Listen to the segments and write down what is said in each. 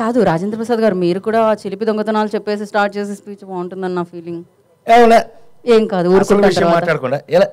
కాదు రాజేంద్ర ప్రసాద్ గారు, మీరు కూడా చిలిపి దొంగతనాలు చెప్పేసి స్టార్ట్ చేసే స్పీచ్ బాగుంటుందని నా ఫీలింగ్. ఏం కాదు, ఊరుకుంటాను మాట్లాడకుండా ఎలా.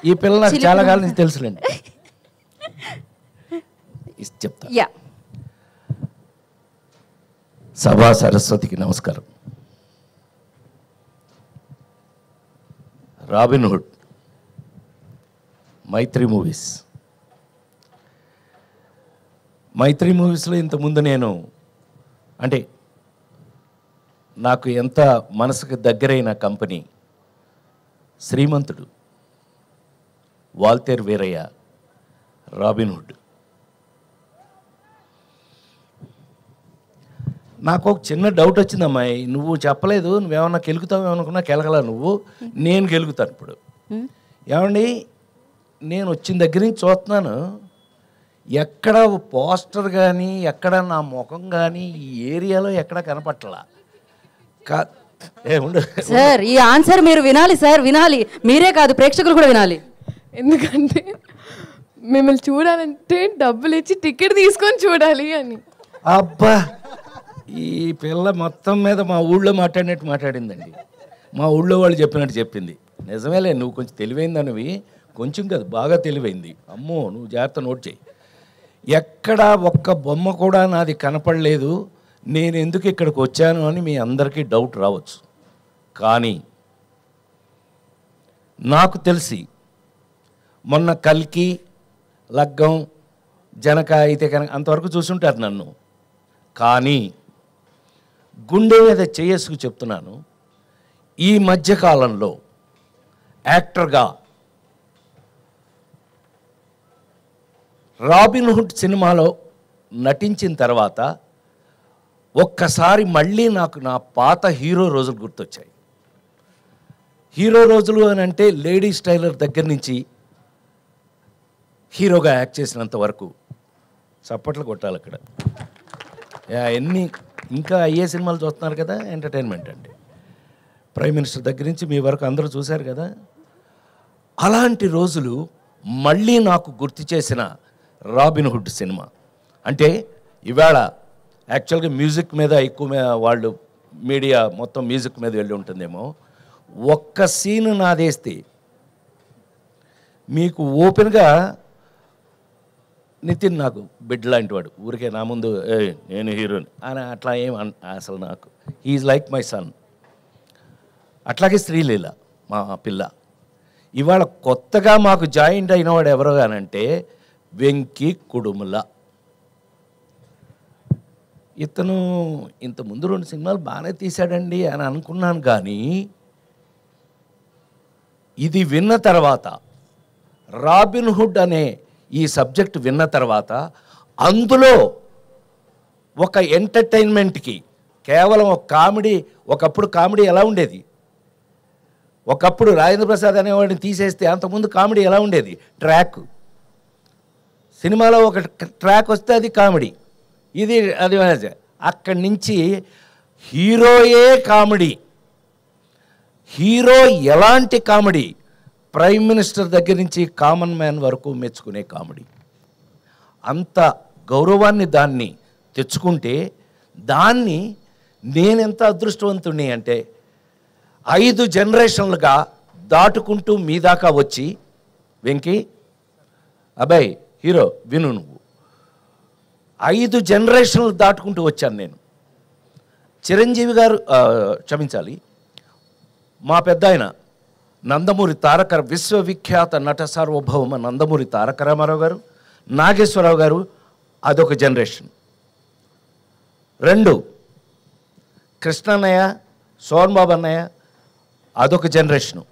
ఈ పిల్ల నాకు చాలా కాలం నుంచి తెలుసులేండి. చెప్తా. సభా సరస్వతికి నమస్కారం. రాబిన్ హుడ్, మైత్రి మూవీస్. మైత్రి మూవీస్లో ఇంతకుముందు నేను అంటే నాకు ఎంత మనసుకు దగ్గరైన కంపెనీ శ్రీమంతుడు, వాల్తేర్ వీరయ్య, రాబిన్ హుడ్. నాకు ఒక చిన్న డౌట్ వచ్చింది, అమ్మాయి నువ్వు చెప్పలేదు, నువ్వేమన్నా కెలుగుతావు అనుకున్నా, కెలగలా నువ్వు, నేను కెలుగుతాను ఇప్పుడు. ఏమండి, నేను వచ్చిన దగ్గర నుంచి చూస్తున్నాను, ఎక్కడ పోస్టర్ కానీ ఎక్కడ నా ముఖం కానీ ఈ ఏరియాలో ఎక్కడ కనపట్టలా. సార్ ఈ ఆన్సర్ మీరు వినాలి సార్, వినాలి, మీరే కాదు ప్రేక్షకులు కూడా వినాలి. ఎందుకంటే మిమ్మల్ని చూడాలంటే డబ్బులు ఇచ్చి టికెట్ తీసుకొని చూడాలి అని. అబ్బా, ఈ పిల్ల మొత్తం మీద మా ఊళ్ళో మాట్లాడినట్టు మాట్లాడిందండి. మా ఊళ్ళో వాళ్ళు చెప్పినట్టు చెప్పింది. నిజమేలే, నువ్వు కొంచెం తెలివైందనివి, కొంచెం కాదు బాగా తెలివైంది. అమ్మో, నువ్వు జాగ్రత్త నోట్ చేయి. ఎక్కడ ఒక్క బొమ్మ కూడా నాది కనపడలేదు, నేను ఎందుకు ఇక్కడికి వచ్చాను అని మీ అందరికీ డౌట్ రావచ్చు. కానీ నాకు తెలిసి మొన్న కల్కి, లగ్గం, జనక అయితే కనుక అంతవరకు చూసుంటారు నన్ను. కానీ గుండె మీద చేసుకు చెప్తున్నాను, ఈ మధ్యకాలంలో యాక్టర్గా రాబిన్ హుడ్ సినిమాలో నటించిన తర్వాత ఒక్కసారి మళ్ళీ నాకు నా పాత హీరో రోజులు గుర్తొచ్చాయి. హీరో రోజులు అని అంటే లేడీస్ టైలర్ దగ్గర నుంచి హీరోగా యాక్ట్ చేసినంత వరకు చప్పట్లు కొట్టాలి అక్కడ. ఎన్ని ఇంకా అయ్యే సినిమాలు చూస్తున్నారు కదా, ఎంటర్టైన్మెంట్ అంటే ప్రైమ్ మినిస్టర్ దగ్గర నుంచి మీ వరకు అందరూ చూశారు కదా. అలాంటి రోజులు మళ్ళీ నాకు గుర్తు చేసిన రాబిన్ హుడ్ సినిమా. అంటే ఇవాళ యాక్చువల్గా మ్యూజిక్ మీద ఎక్కువ వాళ్ళు మీడియా మొత్తం మ్యూజిక్ మీద వెళ్ళి ఉంటుందేమో. ఒక్క సీన్ నాదేస్తే మీకు ఓపెన్గా, నితిన్ నాకు బిడ్ లాంటి వాడు, ఊరికే నా ముందు నేను హీరోని అని అట్లా ఏం అసలు నాకు హీఈస్ లైక్ మై సన్. అట్లాగే శ్రీలీల మా పిల్ల. ఇవాళ కొత్తగా మాకు జాయింట్ అయినవాడు ఎవరో కానంటే వెంకీ కుడుముల. ఇతను ఇంతకుముందు 2 సినిమాలు బాగానే తీశాడండి అని అనుకున్నాను. కానీ ఇది విన్న తర్వాత, రాబిన్ హుడ్ అనే ఈ సబ్జెక్ట్ విన్న తర్వాత, అందులో ఒక ఎంటర్టైన్మెంట్కి కేవలం ఒక కామెడీ, ఒకప్పుడు కామెడీ ఎలా ఉండేది, ఒకప్పుడు రాజేంద్ర ప్రసాద్ అనేవాడిని తీసేస్తే అంతకుముందు కామెడీ ఎలా ఉండేది, ట్రాక్ సినిమాలో ఒక ట్రాక్ వస్తే అది కామెడీ, ఇది అది. అక్కడి నుంచి హీరోయే కామెడీ, హీరో ఎలాంటి కామెడీ, ప్రైమ్ మినిస్టర్ దగ్గర నుంచి కామన్ మ్యాన్ వరకు మెచ్చుకునే కామెడీ. అంత గౌరవాన్ని దాన్ని తెచ్చుకుంటే, దాన్ని నేనెంత అదృష్టవంతుణ్ణి అంటే 5 జనరేషన్లుగా దాటుకుంటూ మీ దాకా వచ్చి, వెంకీ అబ్బాయి హీరో విను, నువ్వు 5 జనరేషన్లు దాటుకుంటూ వచ్చాను నేను. చిరంజీవి గారు, క్షమించాలి, మా పెద్ద ఆయన నందమూరి విశ్వవిఖ్యాత నట సార్వభౌమ నందమూరి తారక రామారావు గారు, నాగేశ్వరరావు గారు, అదొక జనరేషన్. 2 కృష్ణన్నయ్య, సోన్ బాబు అన్నయ్య, అదొక జనరేషను.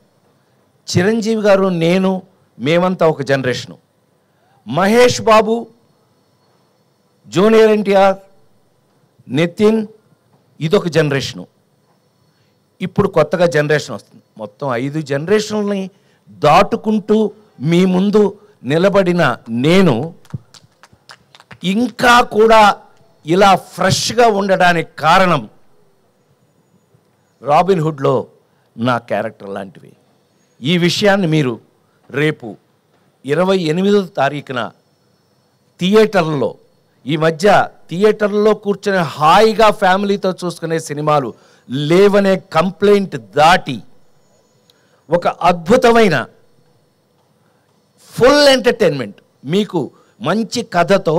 చిరంజీవి గారు, నేను, మేమంతా ఒక జనరేషను. మహేష్ బాబు, జూనియర్ ఎన్టీఆర్, నితిన్, ఇదొక జనరేషను. ఇప్పుడు కొత్తగా జనరేషన్ వస్తుంది. మొత్తం 5 జనరేషన్లని దాటుకుంటూ మీ ముందు నిలబడిన నేను ఇంకా కూడా ఇలా ఫ్రెష్గా ఉండడానికి కారణం రాబిన్ హుడ్లో నా క్యారెక్టర్ లాంటివి. ఈ విషయాన్ని మీరు రేపు 28వ తారీఖున థియేటర్లలో, ఈ మధ్య థియేటర్లో కూర్చొని హాయిగా ఫ్యామిలీతో చూసుకునే సినిమాలు లేవనే కంప్లైంట్ దాటి ఒక అద్భుతమైన ఫుల్ ఎంటర్టైన్మెంట్ మీకు మంచి కథతో,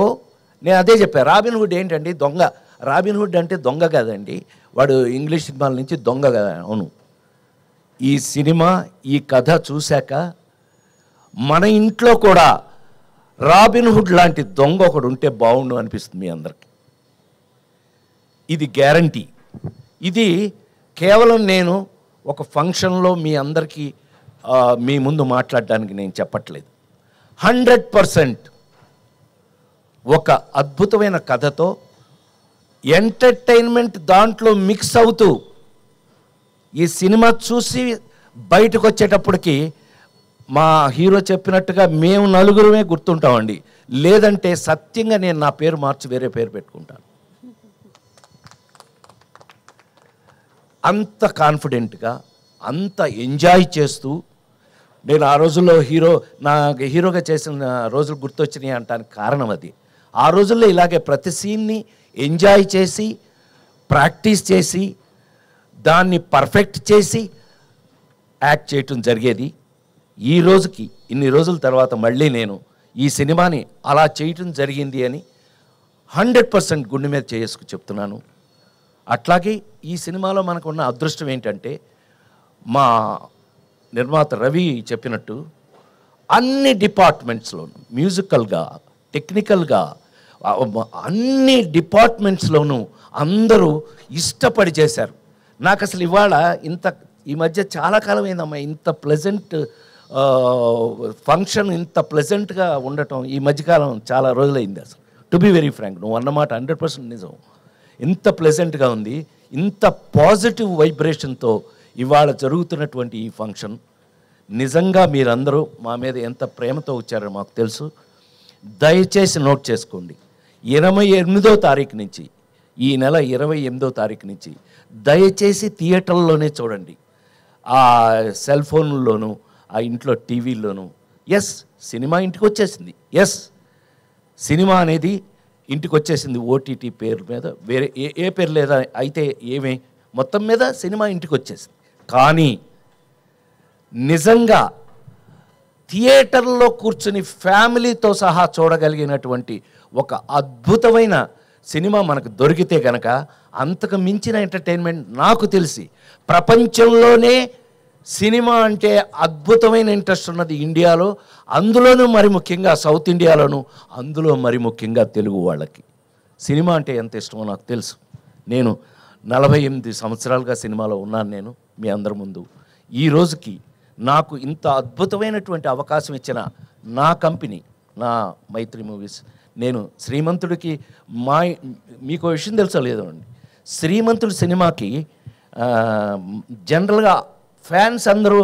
నేను అదే చెప్పాను, రాబిన్ హుడ్ ఏంటండి దొంగ. రాబిన్ హుడ్ అంటే దొంగ కదండి, వాడు ఇంగ్లీష్ సినిమాల నుంచి దొంగ కదా. అవును, ఈ సినిమా ఈ కథ చూశాక మన ఇంట్లో కూడా రాబిన్ హుడ్ లాంటి దొంగ ఒకడు ఉంటే బాగుండు అనిపిస్తుంది మీ అందరికీ. ఇది గ్యారంటీ. ఇది కేవలం నేను ఒక ఫంక్షన్లో మీ అందరికీ మీ ముందు మాట్లాడడానికి నేను చెప్పట్లేదు. 100% ఒక అద్భుతమైన కథతో ఎంటర్టైన్మెంట్ దాంట్లో మిక్స్ అవుతూ ఈ సినిమా చూసి బయటకు వచ్చేటప్పటికి మా హీరో చెప్పినట్టుగా మేము నలుగురమే గుర్తుంటామండి. లేదంటే సత్యంగా నేను నా పేరు మార్చి వేరే పేరు పెట్టుకుంటాను. అంత కాన్ఫిడెంట్గా, అంత ఎంజాయ్ చేస్తూ, నేను ఆ రోజుల్లో నాకు హీరోగా చేసిన రోజులు గుర్తొచ్చినాయి అంటానికి కారణం అది. ఆ రోజుల్లో ఇలాగే ప్రతి సీన్ని ఎంజాయ్ చేసి, ప్రాక్టీస్ చేసి, దాన్ని పర్ఫెక్ట్ చేసి యాక్ట్ చేయటం జరిగేది. ఈ రోజుకి ఇన్ని రోజుల తర్వాత మళ్ళీ నేను ఈ సినిమాని అలా చేయటం జరిగింది అని 100% గుండె మీద చేసుకు చెప్తున్నాను. అట్లాగే ఈ సినిమాలో మనకు ఉన్న అదృష్టం ఏంటంటే, మా నిర్మాత రవి చెప్పినట్టు అన్ని డిపార్ట్మెంట్స్లోనూ, మ్యూజికల్గా, టెక్నికల్గా, అన్ని డిపార్ట్మెంట్స్లోనూ అందరూ ఇష్టపడి చేశారు. నాకు అసలు ఇవాళ ఈ మధ్య చాలా కాలం అయిందమ్మా ఇంత ప్లెజెంట్ ఫంక్షన్, ఇంత ప్లెజెంట్గా ఉండటం ఈ మధ్యకాలం చాలా రోజులైంది. అసలు టు బి వెరీ ఫ్రాంక్, నువ్వు అన్నమాట 100% నిజం. ఇంత ప్లెజెంట్గా ఉంది, ఇంత పాజిటివ్ వైబ్రేషన్తో ఇవాళ జరుగుతున్నటువంటి ఈ ఫంక్షన్. నిజంగా మీరందరూ మా మీద ఎంత ప్రేమతో వచ్చారో మాకు తెలుసు. దయచేసి నోట్ చేసుకోండి, 28వ తారీఖు నుంచి, ఈ నెల 28వ తారీఖు నుంచి దయచేసి థియేటర్లోనే చూడండి. ఆ సెల్ ఫోన్లోనూ, ఆ ఇంట్లో టీవీల్లోనూ. ఎస్, సినిమా ఇంటికి వచ్చేసింది. ఎస్, సినిమా అనేది ఇంటికి వచ్చేసింది ఓటీటీ పేరు మీద. వేరే ఏ పేరు లేదా అయితే ఏమే, మొత్తం మీద సినిమా ఇంటికి వచ్చేసింది. కానీ నిజంగా థియేటర్లో కూర్చుని ఫ్యామిలీతో సహా చూడగలిగినటువంటి ఒక అద్భుతమైన సినిమా మనకు దొరికితే కనుక అంతకు మించిన ఎంటర్టైన్మెంట్ నాకు తెలిసి ప్రపంచంలోనే సినిమా అంటే అద్భుతమైన ఇంట్రెస్ట్ ఉన్నది ఇండియాలో, అందులోనూ మరి ముఖ్యంగా సౌత్ ఇండియాలోను, అందులో మరి ముఖ్యంగా తెలుగు వాళ్ళకి సినిమా అంటే ఎంత ఇష్టమో నాకు తెలుసు. నేను 48 సంవత్సరాలుగా సినిమాలో ఉన్నాను. నేను మీ అందరి ముందు ఈ రోజుకి నాకు ఇంత అద్భుతమైనటువంటి అవకాశం ఇచ్చిన నా కంపెనీ, నా మైత్రి మూవీస్. నేను శ్రీమంతుడికి మీకు విషయం తెలుసో లేదో అండి, శ్రీమంతుడి సినిమాకి జనరల్గా ఫ్యాన్స్ అందరూ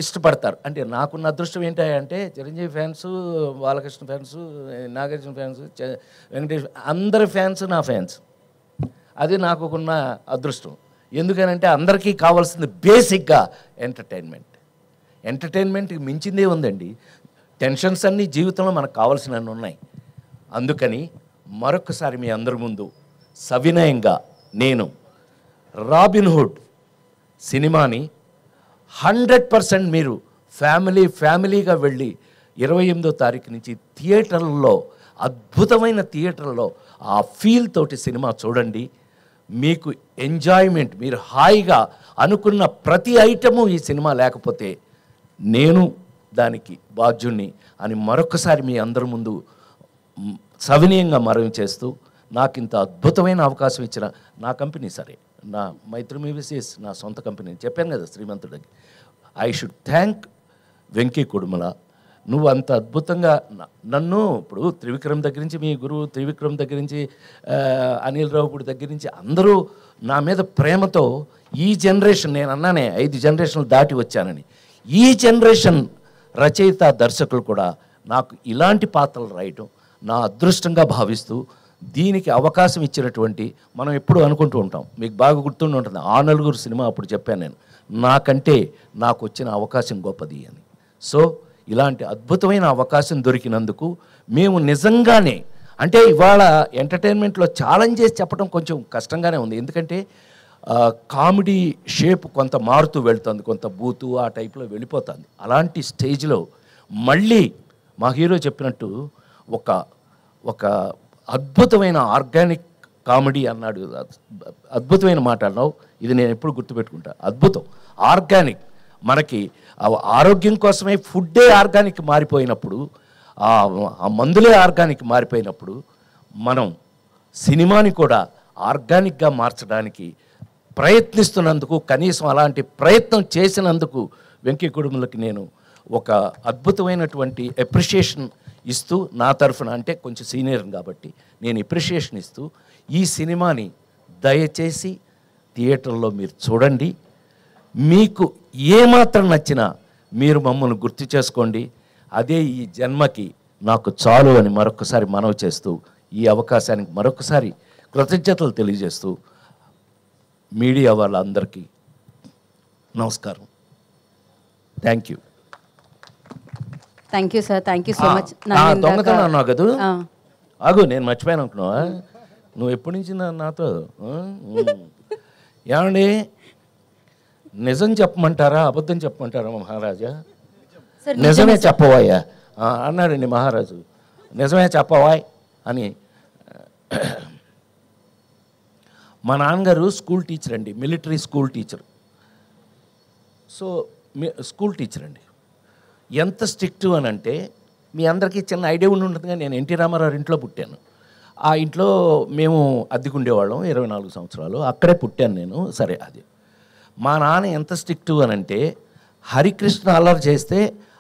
ఇష్టపడతారు. అంటే నాకున్న అదృష్టం ఏంటంటే Chiranjeevi fans, Balakrishna fans, Nagarjuna fans, Venkatesh, అందరి ఫ్యాన్స్ నా ఫ్యాన్స్. అది నాకున్న అదృష్టం. ఎందుకనంటే అందరికీ కావాల్సింది బేసిక్గా ఎంటర్టైన్మెంట్కి మించిందే ఉందండి. టెన్షన్స్ అన్నీ జీవితంలో మనకు కావాల్సినవి ఉన్నాయి. అందుకని మరొకసారి మీ అందరి ముందు సవినయంగా నేను రాబిన్ హుడ్ సినిమాని 100% మీరు ఫ్యామిలీగా వెళ్ళి 28వ తారీఖు నుంచి థియేటర్లో, అద్భుతమైన థియేటర్లో ఆ ఫీల్ తోటి సినిమా చూడండి. మీకు ఎంజాయ్మెంట్, మీరు హాయిగా అనుకున్న ప్రతి ఐటము ఈ సినిమా లేకపోతే నేను దానికి బాధ్యుణ్ణి అని మరొకసారి మీ అందరి ముందు సవినయంగా మనవి చేస్తూ, నాకు ఇంత అద్భుతమైన అవకాశం ఇచ్చిన నా కంపెనీ, సరే నా మైత్రి మూవీస్ నా సొంత కంపెనీ చెప్పాను కదా శ్రీమంతుడికి, I should thank Venky Kudumala. నువ్వు అంత అద్భుతంగా నన్ను, ఇప్పుడు త్రివిక్రమ్ దగ్గర నుంచి, మీ గురువు త్రివిక్రమ్ దగ్గర నుంచి, అనిల్ రావుపూడి దగ్గర నుంచి అందరూ నా మీద ప్రేమతో ఈ జనరేషన్, నేను అన్నానే 5 జనరేషన్లు దాటి వచ్చానని, ఈ జనరేషన్ రచయిత దర్శకులు కూడా నాకు ఇలాంటి పాత్రలు రాయటం నా అదృష్టంగా భావిస్తూ, దీనికి అవకాశం ఇచ్చినటువంటి, మనం ఎప్పుడు అనుకుంటూ ఉంటాం, మీకు బాగా గుర్తుండి ఉంటుంది, ఆ నలుగురు సినిమా అప్పుడు చెప్పాను నేను, నాకంటే నాకు వచ్చిన అవకాశం గొప్పది అని. సో ఇలాంటి అద్భుతమైన అవకాశం దొరికినందుకు మేము నిజంగానే అంటే ఇవాళ ఎంటర్టైన్మెంట్లో ఛాలెంజ్ చేసి చెప్పడం కొంచెం కష్టంగానే ఉంది. ఎందుకంటే కామెడీ షేప్ కొంత మారుతూ వెళ్తుంది, కొంత బూతు ఆ టైప్లో వెళ్ళిపోతుంది. అలాంటి స్టేజ్లో మళ్ళీ మా హీరో చెప్పినట్టు ఒక అద్భుతమైన ఆర్గానిక్ కామెడీ అన్నాడు. అద్భుతమైన మాట అన్నావు, ఇది నేను ఎప్పుడు గుర్తుపెట్టుకుంటా. అద్భుతం, ఆర్గానిక్. మనకి ఆరోగ్యం కోసమే ఫుడ్డే ఆర్గానిక్ మారిపోయినప్పుడు, ఆ మందులే ఆర్గానిక్ మారిపోయినప్పుడు, మనం సినిమాని కూడా ఆర్గానిక్గా మార్చడానికి ప్రయత్నిస్తున్నందుకు, కనీసం అలాంటి ప్రయత్నం చేసినందుకు వెంకీ కుటుంబలకి నేను ఒక అద్భుతమైనటువంటి అప్రిషియేషన్ ఇస్తూ, నా తరఫున, అంటే కొంచెం సీనియర్ కాబట్టి నేను అప్రిషియేషన్ ఇస్తూ, ఈ సినిమాని దయచేసి థియేటర్లో మీరు చూడండి. మీకు ఏమాత్రం నచ్చినా మీరు మమ్మల్ని గుర్తు చేసుకోండి. అదే ఈ జన్మకి నాకు చాలు అని మరొకసారి మనవి చేస్తూ, ఈ అవకాశానికి మరొకసారి కృతజ్ఞతలు తెలియజేస్తూ, మీడియా వాళ్ళందరికీ నమస్కారం. Thank you. Thank you sir, thank you so much. దొంగతనం అన్నావు కదా, ఆగు, నేను మర్చిపోయాను అనుకున్నావా? నువ్వు ఎప్పటి నుంచి నాతో ఏమండి నిజం చెప్పమంటారా అబద్ధం చెప్పమంటారా మహారాజా? నిజమే చెప్పవాయా అన్నాడండి మహారాజు. నిజమే చెప్పవాయ్ అని. మా నాన్నగారు స్కూల్ టీచర్ అండి, military school teacher. So school teacher అండి. ఎంత స్ట్రిక్ట్ అని అంటే, మీ అందరికీ చిన్న ఐడియా ఉండి ఉంటుందిగా, నేను ఎన్టీ రామారావు ఇంట్లో పుట్టాను. ఆ ఇంట్లో మేము అద్దెకుండేవాళ్ళం 24 సంవత్సరాలు, అక్కడే పుట్టాను నేను. సరే, అది మా నాన్న ఎంత స్ట్రిక్ట్ అని అంటే, హరికృష్ణ అల్లరి చేస్తే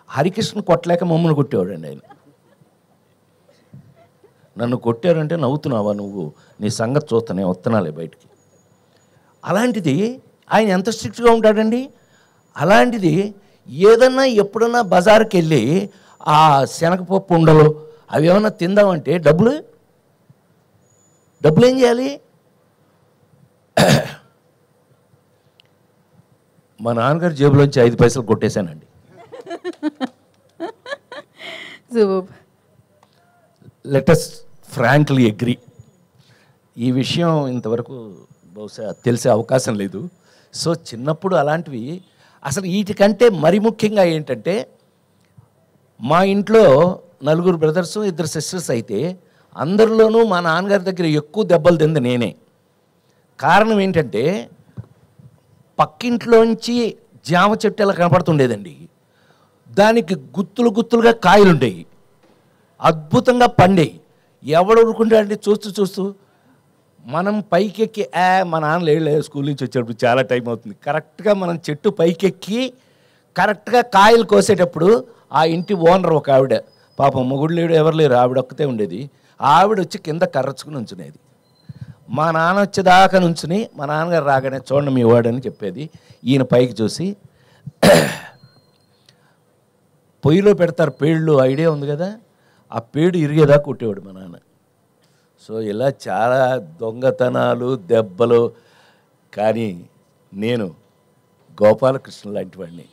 హరికృష్ణ కొట్టలేక మమ్మల్ని కొట్టేవాడండి ఆయన. నన్ను కొట్టారంటే నవ్వుతున్నావా నువ్వు, నీ సంగతి చూస్తానే వస్తున్నాలే బయటికి. అలాంటిది ఆయన ఎంత స్ట్రిక్ట్గా ఉంటాడండి. అలాంటిది ఏదన్నా ఎప్పుడన్నా బజార్కి వెళ్ళి ఆ శనగపప్పు ఉండలు అవి ఏమన్నా తిందామంటే డబ్బులు ఏం చేయాలి? మా నాన్నగారి జేబులోంచి 5 పైసలు కొట్టేశానండి. Let us frankly agree. ఈ విషయం ఇంతవరకు బహుశా తెలిసే అవకాశం లేదు. సో చిన్నప్పుడు అలాంటివి అసలు వీటికంటే మరి ముఖ్యంగా ఏంటంటే, మా ఇంట్లో 4 బ్రదర్స్ 2 సిస్టర్స్ అయితే అందరిలోనూ మా నాన్నగారి దగ్గర ఎక్కువ దెబ్బలు తింది నేనే. కారణం ఏంటంటే, పక్కింట్లోంచి జామ చెట్టు ఎలా కనపడుతుండేదండి, దానికి గుత్తులుగా కాయలు ఉండేవి, అద్భుతంగా పండేవి. ఎవడు ఊరుకుంటాడంటే చూస్తూ మనం పైకెక్కి మా నాన్న లేదు స్కూల్ నుంచి వచ్చేటప్పుడు చాలా టైం అవుతుంది, కరెక్ట్గా మనం చెట్టు పైకెక్కి కరెక్ట్గా కాయలు కోసేటప్పుడు ఆ ఇంటి ఓనర్ ఒక ఆవిడ, పాపం మొగుడు లేడు ఎవరు లేరు, ఆవిడ ఒక్కతే ఉండేది. ఆవిడ వచ్చి కింద కర్రచ్చుకుని ఉంచునేది. మా నాన్న వచ్చేదాకా నుంచుని మా నాన్నగారు రాగానే చూడండి మీ వాడని చెప్పేది. ఈయన పైకి చూసి పొయ్యిలో పెడతారు పేళ్ళు, ఐడియా ఉంది కదా, ఆ పేడు ఇరిగేదాకా కొట్టేవాడు మా నాన్న. సో ఇలా చాలా దొంగతనాలు దెబ్బలు. కానీ నేను గోపాలకృష్ణ లాంటి వాడిని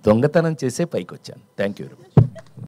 దొంగతనం చేసే పైకి వచ్చాను. Thank you very much.